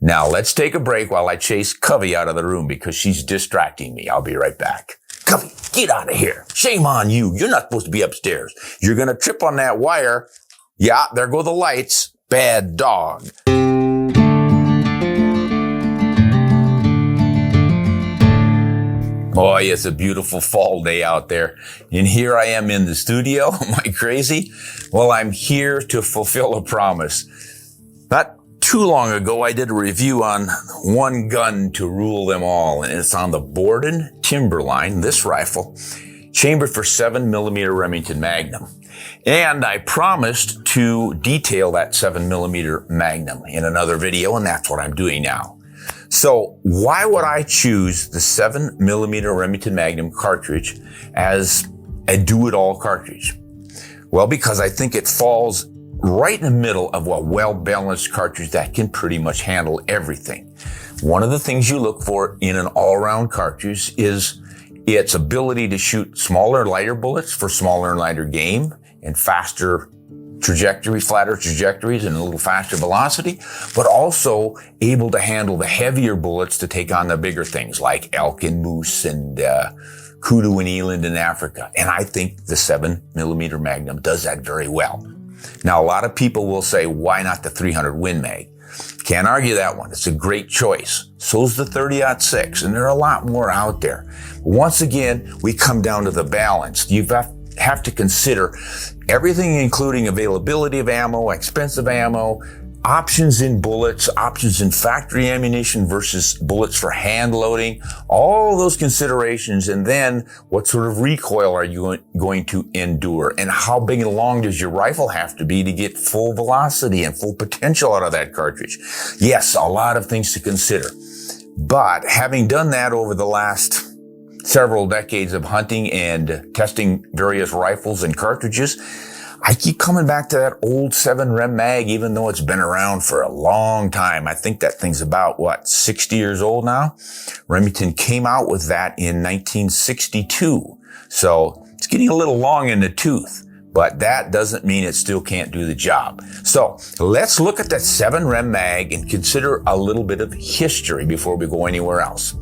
Now let's take a break while I chase Covey out of the room because she's distracting me. I'll be right back. Covey, get out of here. Shame on you. You're not supposed to be upstairs. You're going to trip on that wire. Yeah, there go the lights. Bad dog. Boy, it's a beautiful fall day out there. And here I am in the studio. Am I crazy? Well, I'm here to fulfill a promise. Not too long ago, I did a review on one gun to rule them all. And it's on the Borden Timberline, this rifle, chambered for 7mm Remington Magnum. And I promised to detail that 7mm Magnum in another video, and that's what I'm doing now. So why would I choose the 7mm Remington Magnum cartridge as a do-it-all cartridge? Well, because I think it falls right in the middle of a well-balanced cartridge that can pretty much handle everything. One of the things you look for in an all-round cartridge is its ability to shoot smaller, lighter bullets for smaller and lighter game and faster flatter trajectories and a little faster velocity, but also able to handle the heavier bullets to take on the bigger things like elk and moose and kudu and eland in Africa. And I think the 7mm Magnum does that very well. Now, a lot of people will say, why not the 300 Win Mag? Can't argue that one. It's a great choice. So's the 30-06, and there are a lot more out there. Once again, we come down to the balance. You have to consider everything, including availability of ammo, expensive ammo, options in bullets, options in factory ammunition versus bullets for hand loading, all those considerations. And then what sort of recoil are you going to endure? And how big and long does your rifle have to be to get full velocity and full potential out of that cartridge? Yes, a lot of things to consider. But having done that over the last several decades of hunting and testing various rifles and cartridges, I keep coming back to that old 7 Mag, even though it's been around for a long time. I think that thing's about, 60 years old now? Remington came out with that in 1962. So it's getting a little long in the tooth, but that doesn't mean it still can't do the job. So let's look at that 7 Mag and consider a little bit of history before we go anywhere else.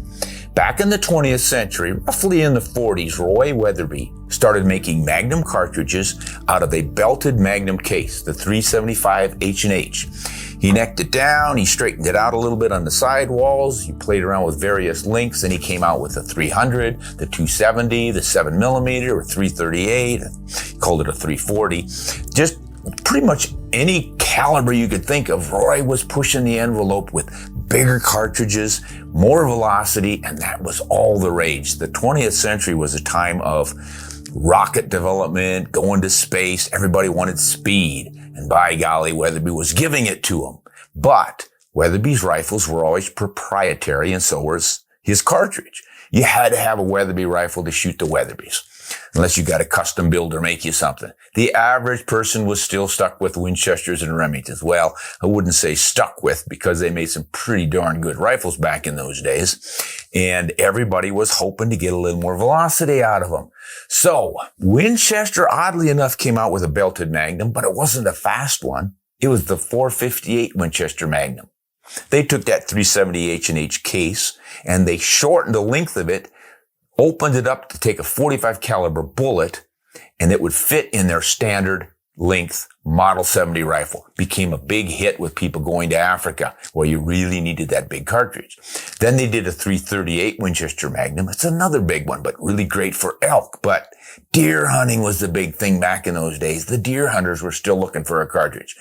Back in the 20th century, roughly in the 40s, Roy Weatherby started making Magnum cartridges out of a belted Magnum case, the 375 H&H. He necked it down, he straightened it out a little bit on the sidewalls, he played around with various lengths, and he came out with the 300, the 270, the 7mm, or 338, he called it a 340. Just pretty much any caliber you could think of, Roy was pushing the envelope with bigger cartridges, more velocity, and that was all the rage. The 20th century was a time of rocket development, going to space. Everybody wanted speed, and by golly, Weatherby was giving it to them. But Weatherby's rifles were always proprietary, and so was his cartridge. You had to have a Weatherby rifle to shoot the Weatherbys, unless you got a custom builder make you something. The average person was still stuck with Winchesters and Remingtons. Well, I wouldn't say stuck with, because they made some pretty darn good rifles back in those days. And everybody was hoping to get a little more velocity out of them. So Winchester, oddly enough, came out with a belted Magnum, but it wasn't a fast one. It was the 458 Winchester Magnum. They took that 370 H&H case and they shortened the length of it, opened it up to take a 45 caliber bullet, and it would fit in their standard length Model 70 rifle. Became a big hit with people going to Africa where you really needed that big cartridge. Then they did a 338 Winchester Magnum. It's another big one, but really great for elk. But deer hunting was the big thing back in those days. The deer hunters were still looking for a cartridge.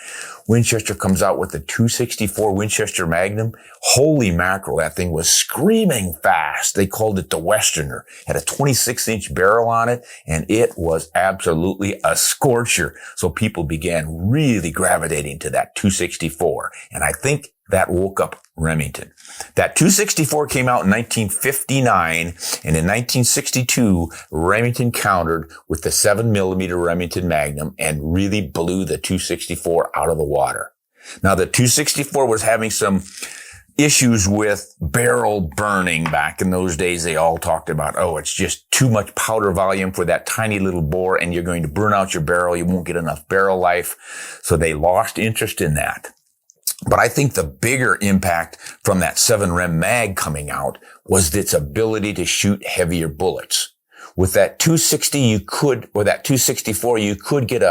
Winchester comes out with the 264 Winchester Magnum. Holy mackerel, that thing was screaming fast. They called it the Westerner. Had a 26-inch barrel on it, and it was absolutely a scorcher. So people began really gravitating to that 264. And I think that woke up Remington. That 264 came out in 1959, and in 1962, Remington countered with the 7mm Remington Magnum and really blew the 264 out of the water. Now, the 264 was having some issues with barrel burning. Back in those days, they all talked about, oh, it's just too much powder volume for that tiny little bore, and you're going to burn out your barrel. You won't get enough barrel life. So they lost interest in that. But I think the bigger impact from that 7mm mag coming out was its ability to shoot heavier bullets. With that 260, or that 264, you could get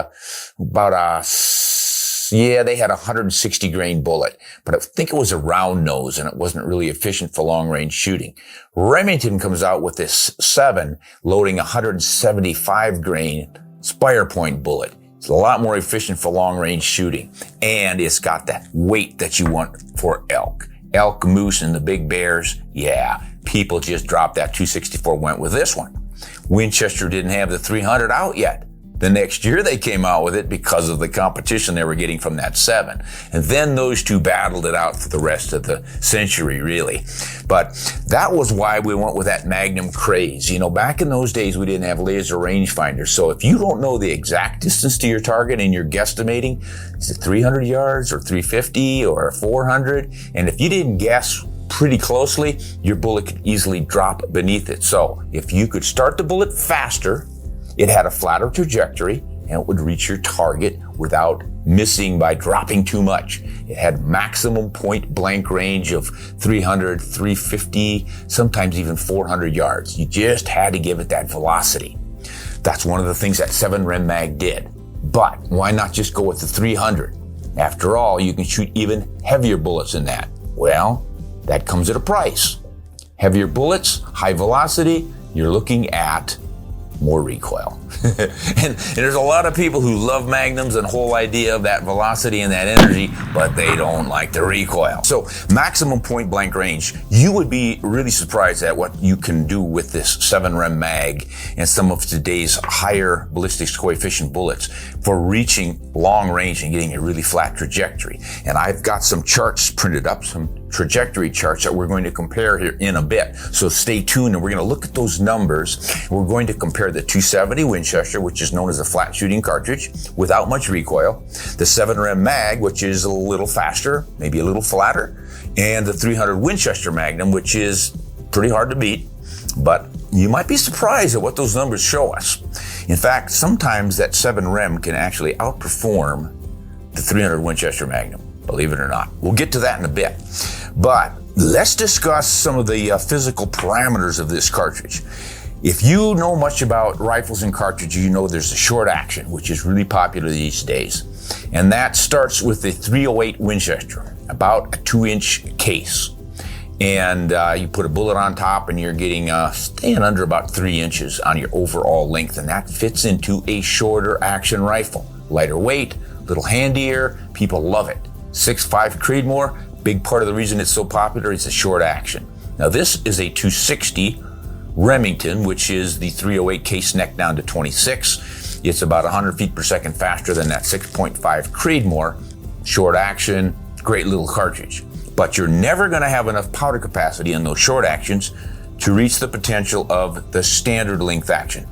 they had a 160 grain bullet, but I think it was a round nose and it wasn't really efficient for long range shooting. Remington comes out with this 7 loading 175 grain spire point bullet. It's a lot more efficient for long range shooting, and it's got that weight that you want for elk. Elk, moose, and the big bears, yeah, people just dropped that 264, went with this one. Winchester didn't have the 300 out yet. The next year they came out with it because of the competition they were getting from that 7. And then those two battled it out for the rest of the century, really. But that was why we went with that Magnum craze. You know, back in those days, we didn't have laser rangefinders. So if you don't know the exact distance to your target and you're guesstimating, is it 300 yards or 350 or 400? And if you didn't guess pretty closely, your bullet could easily drop beneath it. So if you could start the bullet faster, it had a flatter trajectory, and it would reach your target without missing by dropping too much. It had maximum point blank range of 300, 350, sometimes even 400 yards. You just had to give it that velocity. That's one of the things that 7mm mag did. But why not just go with the 300? After all, you can shoot even heavier bullets than that. Well, that comes at a price. Heavier bullets, high velocity, you're looking at more recoil. and there's a lot of people who love Magnums and the whole idea of that velocity and that energy, but they don't like the recoil. So maximum point blank range, you would be really surprised at what you can do with this 7mm mag and some of today's higher ballistics coefficient bullets for reaching long range and getting a really flat trajectory. And I've got some charts printed up, some trajectory charts that we're going to compare here in a bit. So stay tuned and we're going to look at those numbers. We're going to compare the 270 Winchester, which is known as a flat shooting cartridge without much recoil, the 7mm mag, which is a little faster, maybe a little flatter, and the 300 Winchester Magnum, which is pretty hard to beat, but you might be surprised at what those numbers show us. In fact, sometimes that 7mm can actually outperform the 300 Winchester Magnum, believe it or not. We'll get to that in a bit. But let's discuss some of the physical parameters of this cartridge. If you know much about rifles and cartridges, you know there's a short action, which is really popular these days. And that starts with the 308 Winchester, about a 2-inch case. And you put a bullet on top and you're getting staying under about 3 inches on your overall length. And that fits into a shorter action rifle. Lighter weight, a little handier, people love it. 6.5 Creedmoor, big part of the reason it's so popular is the short action. Now this is a 260 Remington, which is the 308 case neck down to 26. It's about 100 feet per second faster than that 6.5 Creedmoor. Short action, great little cartridge. But you're never going to have enough powder capacity in those short actions to reach the potential of the standard length action,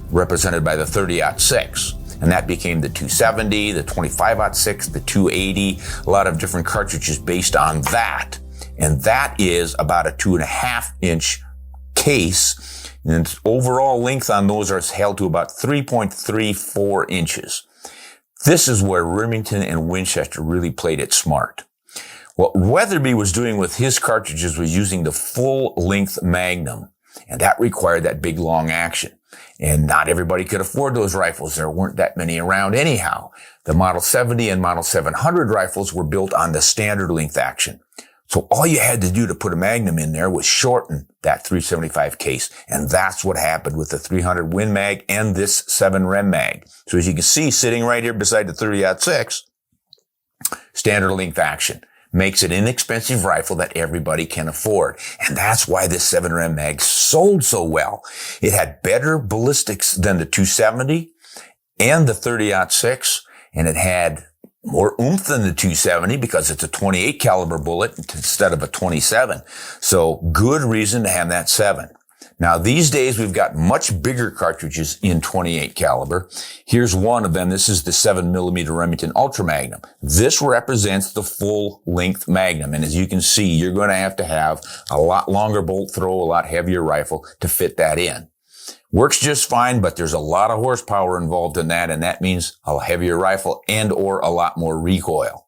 represented by the 30-06. And that became the 270, the 25-06, the 280, a lot of different cartridges based on that. And that is about a 2.5-inch case, and overall length on those are held to about 3.34 inches. This is where Remington and Winchester really played it smart. What Weatherby was doing with his cartridges was using the full-length Magnum, and that required that big, long action. And not everybody could afford those rifles. There weren't that many around anyhow. The Model 70 and Model 700 rifles were built on the standard length action. So all you had to do to put a Magnum in there was shorten that 375 case. And that's what happened with the 300 Win Mag and this 7mm mag. So as you can see, sitting right here beside the 30-06, standard length action makes it an inexpensive rifle that everybody can afford. And that's why this 7mm mag sold so well. It had better ballistics than the 270 and the 30-06, and it had more oomph than the 270 because it's a 28 caliber bullet instead of a 27. So good reason to have that 7. Now these days we've got much bigger cartridges in 28 caliber. Here's one of them. This is the 7mm Remington Ultra Magnum. This represents the full length Magnum. And as you can see, you're going to have a lot longer bolt throw, a lot heavier rifle to fit that in. Works just fine, but there's a lot of horsepower involved in that, and that means a heavier rifle and or a lot more recoil.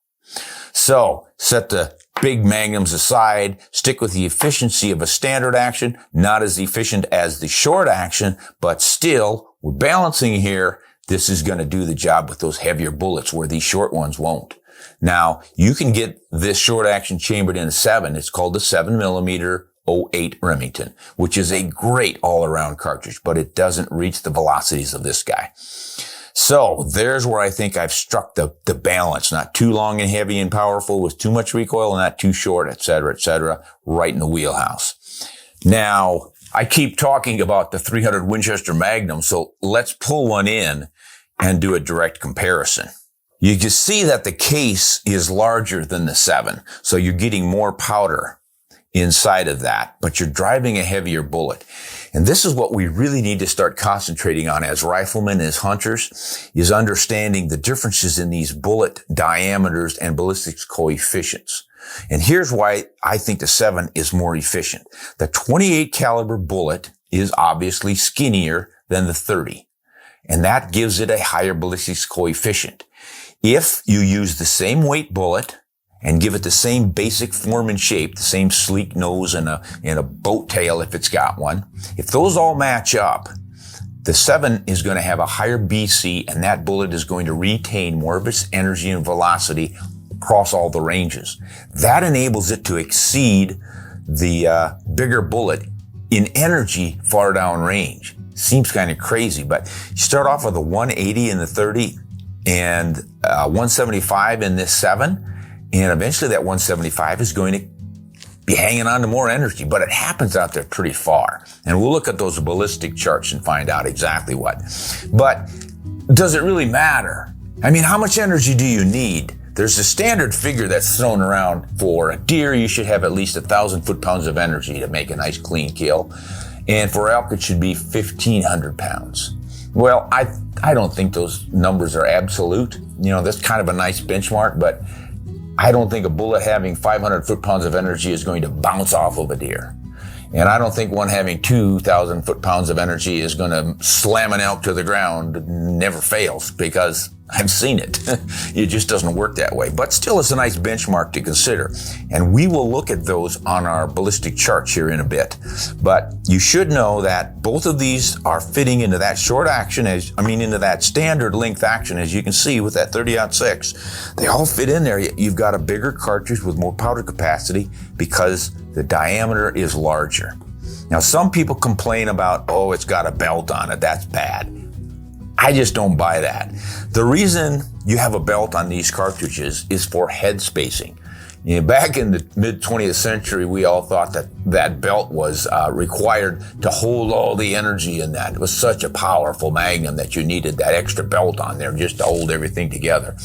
So set the big magnums aside, stick with the efficiency of a standard action, not as efficient as the short action, but still, we're balancing here. This is going to do the job with those heavier bullets where these short ones won't. Now, you can get this short action chambered in a 7. It's called the 7mm 08 Remington, which is a great all-around cartridge, but it doesn't reach the velocities of this guy. So there's where I think I've struck the balance. Not too long and heavy and powerful with too much recoil, and not too short, et cetera, right in the wheelhouse. Now, I keep talking about the 300 Winchester Magnum, so let's pull one in and do a direct comparison. You can see that the case is larger than the 7, so you're getting more powder inside of that, but you're driving a heavier bullet. And this is what we really need to start concentrating on as riflemen, as hunters, is understanding the differences in these bullet diameters and ballistics coefficients. And here's why I think the 7 is more efficient. The 28 caliber bullet is obviously skinnier than the 30, and that gives it a higher ballistics coefficient. If you use the same weight bullet and give it the same basic form and shape, the same sleek nose and a boat tail if it's got one, if those all match up, the 7 is going to have a higher BC, and that bullet is going to retain more of its energy and velocity across all the ranges. That enables it to exceed the bigger bullet in energy far down range. Seems kind of crazy, but you start off with a 180 in the 30 and 175 in this 7, and eventually that 175 is going to be hanging on to more energy, but it happens out there pretty far. And we'll look at those ballistic charts and find out exactly what. But does it really matter? I mean, how much energy do you need? There's a standard figure that's thrown around for a deer. You should have at least 1,000 foot-pounds of energy to make a nice clean kill. And for elk, it should be 1,500 pounds. Well, I don't think those numbers are absolute. You know, that's kind of a nice benchmark, but I don't think a bullet having 500 foot-pounds of energy is going to bounce off of a deer. And I don't think one having 2,000 foot-pounds of energy is going to slam an elk to the ground. It never fails, because I've seen it. It just doesn't work that way. But still, it's a nice benchmark to consider. And we will look at those on our ballistic charts here in a bit. But you should know that both of these are fitting into that short action, into that standard length action, as you can see with that 30-06. They all fit in there. You've got a bigger cartridge with more powder capacity because the diameter is larger. Now, some people complain about, oh, it's got a belt on it. That's bad. I just don't buy that. The reason you have a belt on these cartridges is for head spacing. You know, back in the mid-20th century, we all thought that that belt was required to hold all the energy in that. It was such a powerful magnum that you needed that extra belt on there just to hold everything together.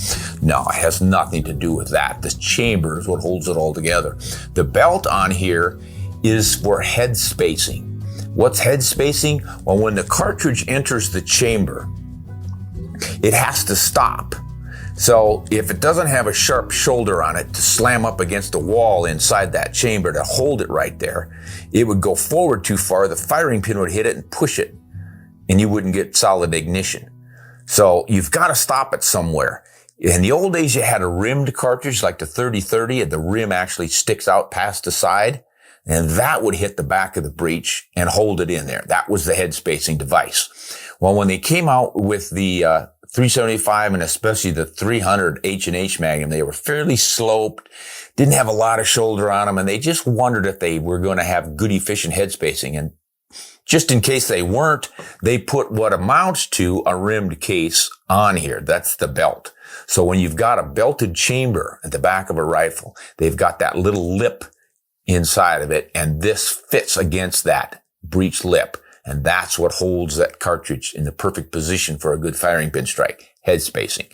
No, it has nothing to do with that. The chamber is what holds it all together. The belt on here is for head spacing. What's head spacing? Well, when the cartridge enters the chamber, it has to stop. So if it doesn't have a sharp shoulder on it to slam up against the wall inside that chamber to hold it right there, it would go forward too far, the firing pin would hit it and push it, and you wouldn't get solid ignition. So you've got to stop it somewhere. In the old days, you had a rimmed cartridge like the 30-30, and the rim actually sticks out past the side, and that would hit the back of the breech and hold it in there. That was the head spacing device. Well, when they came out with the 375 and especially the 300 H&H Magnum, they were fairly sloped, didn't have a lot of shoulder on them, and they just wondered if they were going to have good, efficient head spacing. And just in case they weren't, they put what amounts to a rimmed case on here. That's the belt. So when you've got a belted chamber at the back of a rifle, they've got that little lip inside of it, and this fits against that breech lip. And that's what holds that cartridge in the perfect position for a good firing pin strike, head spacing.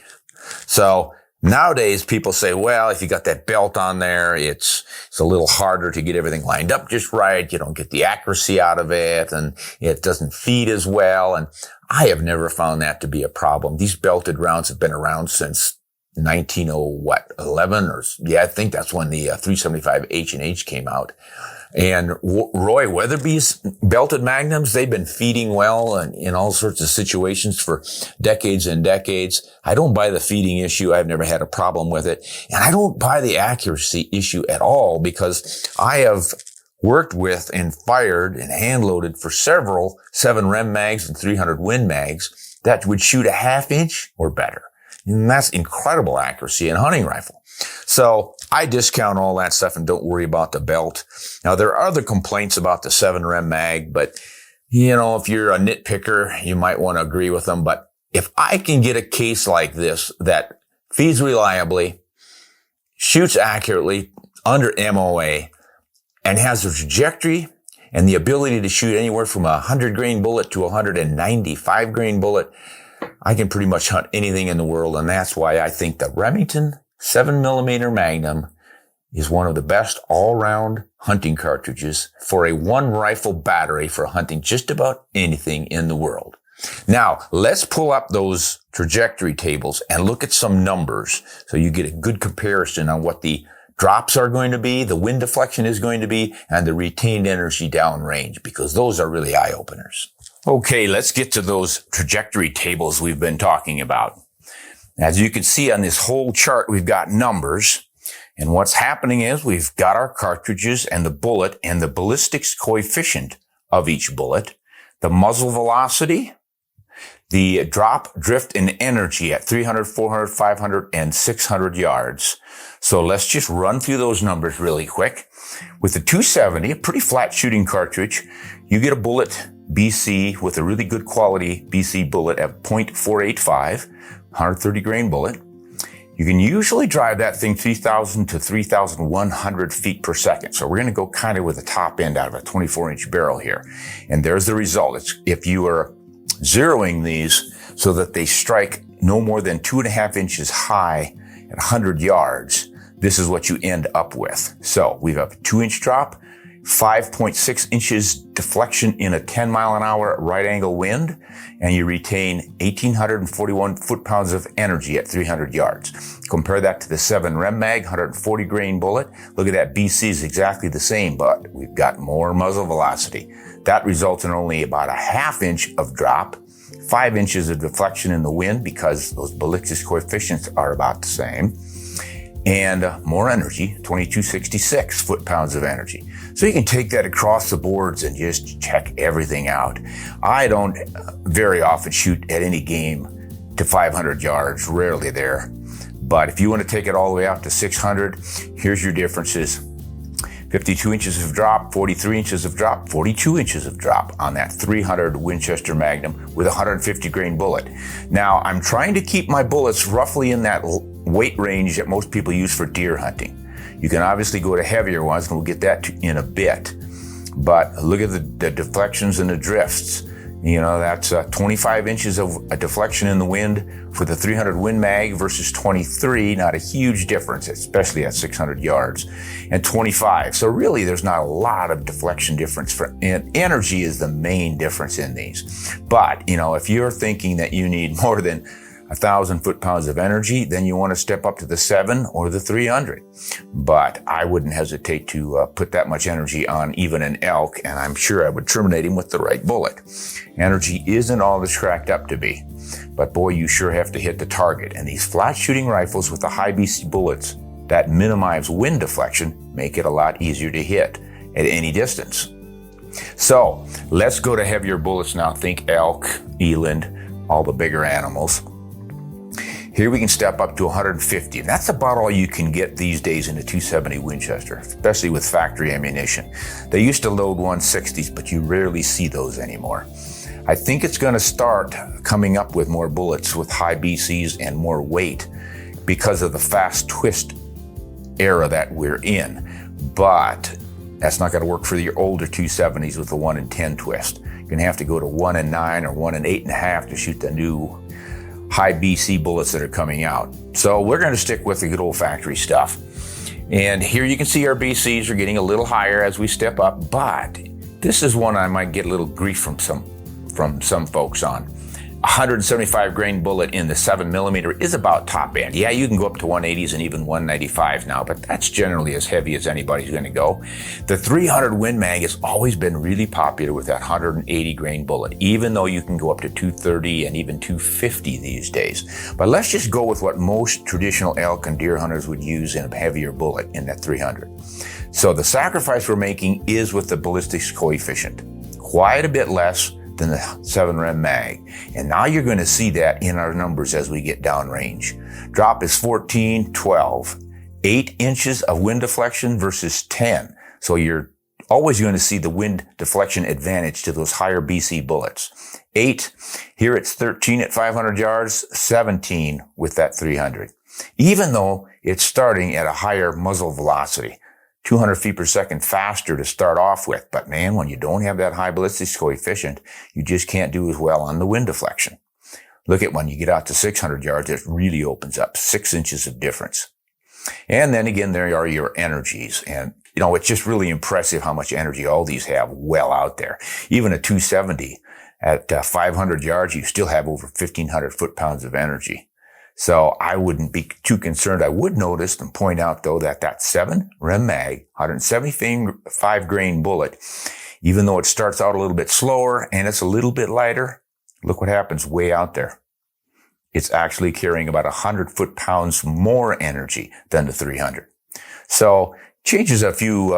So nowadays people say, well, if you got that belt on there, it's a little harder to get everything lined up just right. You don't get the accuracy out of it, and it doesn't feed as well. And I have never found that to be a problem. These belted rounds have been around since 11 or yeah, I think that's when the 375 H&H came out. And Roy Weatherby's belted magnums, they've been feeding well and in all sorts of situations for decades and decades. I don't buy the feeding issue. I've never had a problem with it. And I don't buy the accuracy issue at all because I have worked with and fired and hand loaded for several 7 mags and 300 Win mags that would shoot a 1/2 inch or better. And that's incredible accuracy in a hunting rifle. So I discount all that stuff and don't worry about the belt. Now, there are other complaints about the 7 mag, but if you're a nitpicker, you might want to agree with them. But if I can get a case like this that feeds reliably, shoots accurately under MOA, and has a trajectory and the ability to shoot anywhere from a 100 grain bullet to a 195 grain bullet, I can pretty much hunt anything in the world. And that's why I think the Remington 7mm Magnum is one of the best all-round hunting cartridges for a one rifle battery for hunting just about anything in the world. Now, let's pull up those trajectory tables and look at some numbers so you get a good comparison on what the drops are going to be, the wind deflection is going to be, and the retained energy downrange, because those are really eye-openers. Okay, let's get to those trajectory tables we've been talking about. As you can see on this whole chart, we've got numbers, and what's happening is we've got our cartridges and the bullet and the ballistics coefficient of each bullet, the muzzle velocity, the drop, drift, and energy at 300, 400, 500, and 600 yards. So let's just run through those numbers really quick. With the 270, a pretty flat shooting cartridge, you get a bullet BC with a really good quality BC bullet at .485, 130 grain bullet. You can usually drive that thing 3,000 to 3,100 feet per second. So we're going to go kind of with the top end out of a 24-inch barrel here. And there's the result. If you are zeroing these so that they strike no more than 2.5 inches high at 100 yards, this is what you end up with. So we have a 2-inch drop, 5.6 inches deflection in a 10 mile an hour right angle wind, and you retain 1,841 foot-pounds of energy at 300 yards. Compare that to the 7 mag, 140 grain bullet. Look at that, BC is exactly the same, but we've got more muzzle velocity. That results in only about a 1/2 inch of drop, 5 inches of deflection in the wind because those ballistics coefficients are about the same, and more energy, 2,266 foot-pounds of energy. So you can take that across the boards and just check everything out. I don't very often shoot at any game to 500 yards, rarely there. But if you want to take it all the way out to 600, here's your differences. 52 inches of drop, 43 inches of drop, 42 inches of drop on that 300 Winchester Magnum with a 150 grain bullet. Now, I'm trying to keep my bullets roughly in that weight range that most people use for deer hunting. You can obviously go to heavier ones, and we'll get that in a bit. But look at the deflections and the drifts. That's 25 inches of a deflection in the wind for the 300 Win Mag versus 23, not a huge difference, especially at 600 yards, and 25. So really, there's not a lot of deflection difference. And energy is the main difference in these. But, if you're thinking that you need more than 1,000 foot-pounds of energy, then you want to step up to the 7 or the 300. But I wouldn't hesitate to put that much energy on even an elk, and I'm sure I would terminate him with the right bullet. Energy isn't all it's cracked up to be, but boy, you sure have to hit the target. And these flat shooting rifles with the high BC bullets that minimize wind deflection make it a lot easier to hit at any distance. So let's go to heavier bullets now. Think elk, eland, all the bigger animals. Here we can step up to 150, and that's about all you can get these days in a 270 Winchester, especially with factory ammunition. They used to load 160s, but you rarely see those anymore. I think it's going to start coming up with more bullets with high BCs and more weight because of the fast twist era that we're in. But that's not going to work for your older 270s with the 1 in 10 twist. You're going to have to go to 1 in 9 or 1 in 8.5 to shoot the new high BC bullets that are coming out. So we're going to stick with the good old factory stuff. And here you can see our BCs are getting a little higher as we step up, but this is one I might get a little grief from some folks on. 175 grain bullet in the 7mm is about top end. Yeah, you can go up to 180s and even 195 now, but that's generally as heavy as anybody's going to go. The 300 Win Mag has always been really popular with that 180 grain bullet, even though you can go up to 230 and even 250 these days. But let's just go with what most traditional elk and deer hunters would use in a heavier bullet in that 300. So the sacrifice we're making is with the ballistics coefficient, quite a bit less than the 7mm Mag. And now you're going to see that in our numbers as we get downrange. Drop is 14, 12, 8 inches of wind deflection versus 10. So you're always going to see the wind deflection advantage to those higher BC bullets. 8, here it's 13 at 500 yards, 17 with that 300. Even though it's starting at a higher muzzle velocity. 200 feet per second faster to start off with. But man, when you don't have that high ballistics coefficient, you just can't do as well on the wind deflection. Look at when you get out to 600 yards, it really opens up 6 inches of difference. And then again, there are your energies. And, it's just really impressive how much energy all these have well out there. Even a 270 at 500 yards, you still have over 1,500 foot-pounds of energy. So I wouldn't be too concerned. I would notice and point out, though, that 7mm Mag, 175 grain bullet, even though it starts out a little bit slower and it's a little bit lighter, look what happens way out there. It's actually carrying about 100 foot-pounds more energy than the 300. So changes a few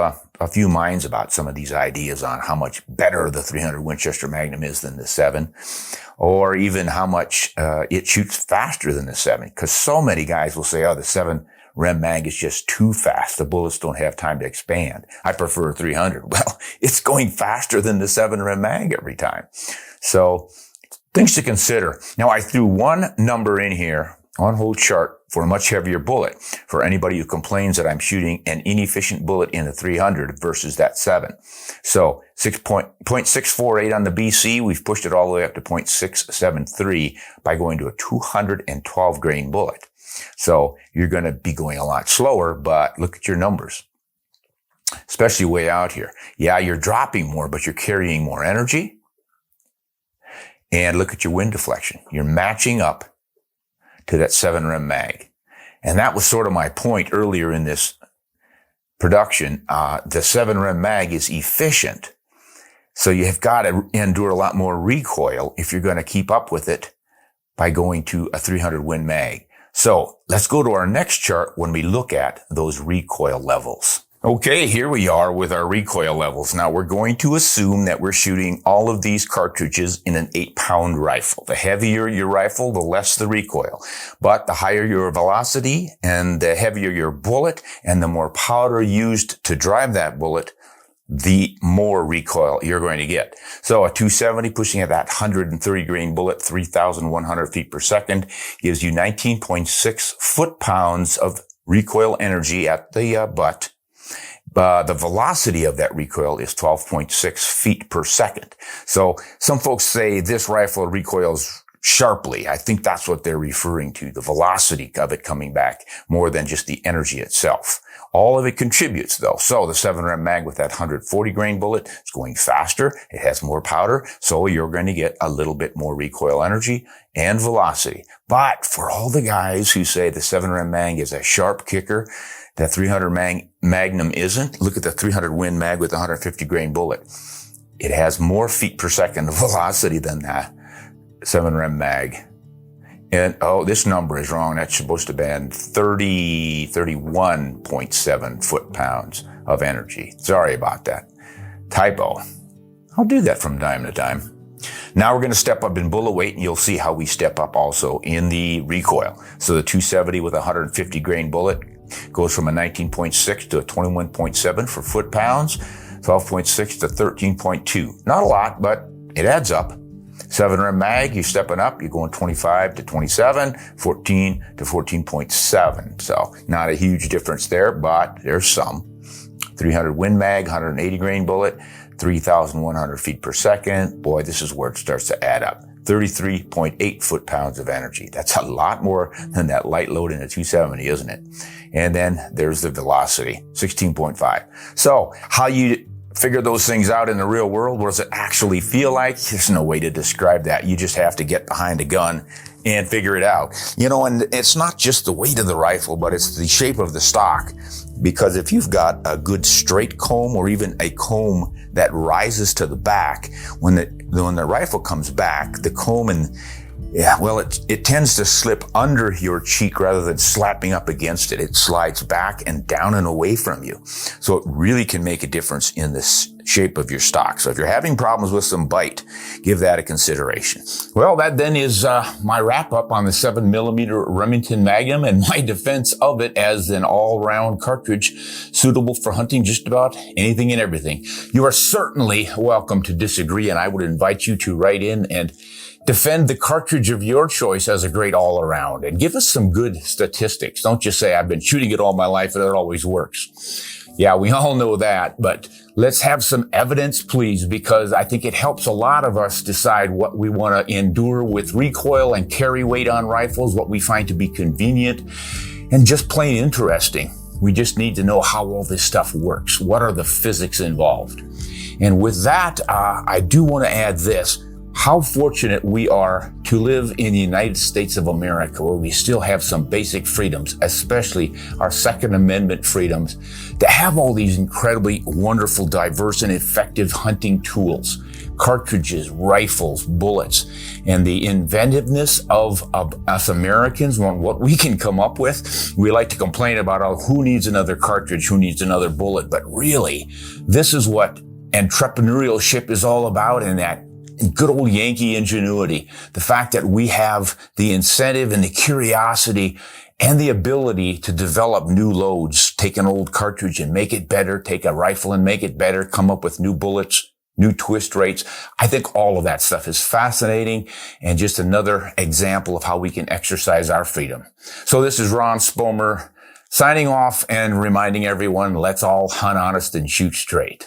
minds about some of these ideas on how much better the 300 Winchester Magnum is than the 7, or even how much it shoots faster than the 7. Because so many guys will say, oh, the 7mm Mag is just too fast. The bullets don't have time to expand. I prefer a 300. Well, it's going faster than the 7mm Mag every time. So things to consider. Now, I threw one number in here, on whole chart, for a much heavier bullet for anybody who complains that I'm shooting an inefficient bullet in the 300 versus that 7. So 0.648 on the BC, we've pushed it all the way up to 0.673 by going to a 212 grain bullet. So you're going to be going a lot slower, but look at your numbers, especially way out here. Yeah, you're dropping more, but you're carrying more energy. And look at your wind deflection. You're matching up to that 7mm Mag. And that was sort of my point earlier in this production. The 7mm Mag is efficient. So you have got to endure a lot more recoil if you're going to keep up with it by going to a 300 Win Mag. So let's go to our next chart when we look at those recoil levels. Okay, here we are with our recoil levels. Now we're going to assume that we're shooting all of these cartridges in an 8-pound rifle. The heavier your rifle, the less the recoil. But the higher your velocity and the heavier your bullet and the more powder used to drive that bullet, the more recoil you're going to get. So a 270 pushing at that 130 grain bullet, 3,100 feet per second, gives you 19.6 foot-pounds of recoil energy at the butt. The velocity of that recoil is 12.6 feet per second. So some folks say this rifle recoils sharply. I think that's what they're referring to, the velocity of it coming back more than just the energy itself. All of it contributes, though. So the 7mm Mag with that 140 grain bullet is going faster. It has more powder, so you're going to get a little bit more recoil energy and velocity. But for all the guys who say the 7mm Mag is a sharp kicker, that 300 Magnum isn't. Look at the 300 Win Mag with the 150 grain bullet. It has more feet per second of velocity than that 7mm Mag. And, this number is wrong. That's supposed to be 31.7 foot-pounds of energy. Sorry about that. Typo. I'll do that from time to time. Now we're going to step up in bullet weight, and you'll see how we step up also in the recoil. So the 270 with a 150 grain bullet goes from a 19.6 to a 21.7 for foot-pounds, 12.6 to 13.2. Not a lot, but it adds up. 7mm Mag, you're stepping up. You're going 25 to 27, 14 to 14.7. So not a huge difference there, but there's some. 300 Win Mag, 180 grain bullet, 3,100 feet per second. Boy, this is where it starts to add up. 33.8 foot-pounds of energy. That's a lot more than that light load in a 270, isn't it? And then there's the velocity, 16.5. So how you figure those things out in the real world. What does it actually feel like? There's no way to describe that. You just have to get behind a gun and figure it out. You know, and it's not just the weight of the rifle, but it's the shape of the stock. Because if you've got a good straight comb or even a comb that rises to the back, when the rifle comes back, the comb it tends to slip under your cheek rather than slapping up against it. It slides back and down and away from you. So it really can make a difference in the shape of your stock. So if you're having problems with some bite, give that a consideration. Well, that then is my wrap up on the 7mm Remington Magnum and my defense of it as an all-round cartridge suitable for hunting just about anything and everything. You are certainly welcome to disagree, and I would invite you to write in and defend the cartridge of your choice as a great all-around, and give us some good statistics. Don't just say, I've been shooting it all my life and it always works. Yeah, we all know that, but let's have some evidence, please, because I think it helps a lot of us decide what we want to endure with recoil and carry weight on rifles, what we find to be convenient and just plain interesting. We just need to know how all this stuff works. What are the physics involved? And with that, I do want to add this. How fortunate we are to live in the United States of America, where we still have some basic freedoms, especially our Second Amendment freedoms, to have all these incredibly wonderful, diverse, and effective hunting tools, cartridges, rifles, bullets, and the inventiveness of us Americans on what we can come up with. We like to complain about who needs another cartridge, who needs another bullet, but really, this is what entrepreneurship is all about, and that good old Yankee ingenuity. The fact that we have the incentive and the curiosity and the ability to develop new loads, take an old cartridge and make it better, take a rifle and make it better, come up with new bullets, new twist rates. I think all of that stuff is fascinating and just another example of how we can exercise our freedom. So this is Ron Spomer signing off and reminding everyone, let's all hunt honest and shoot straight.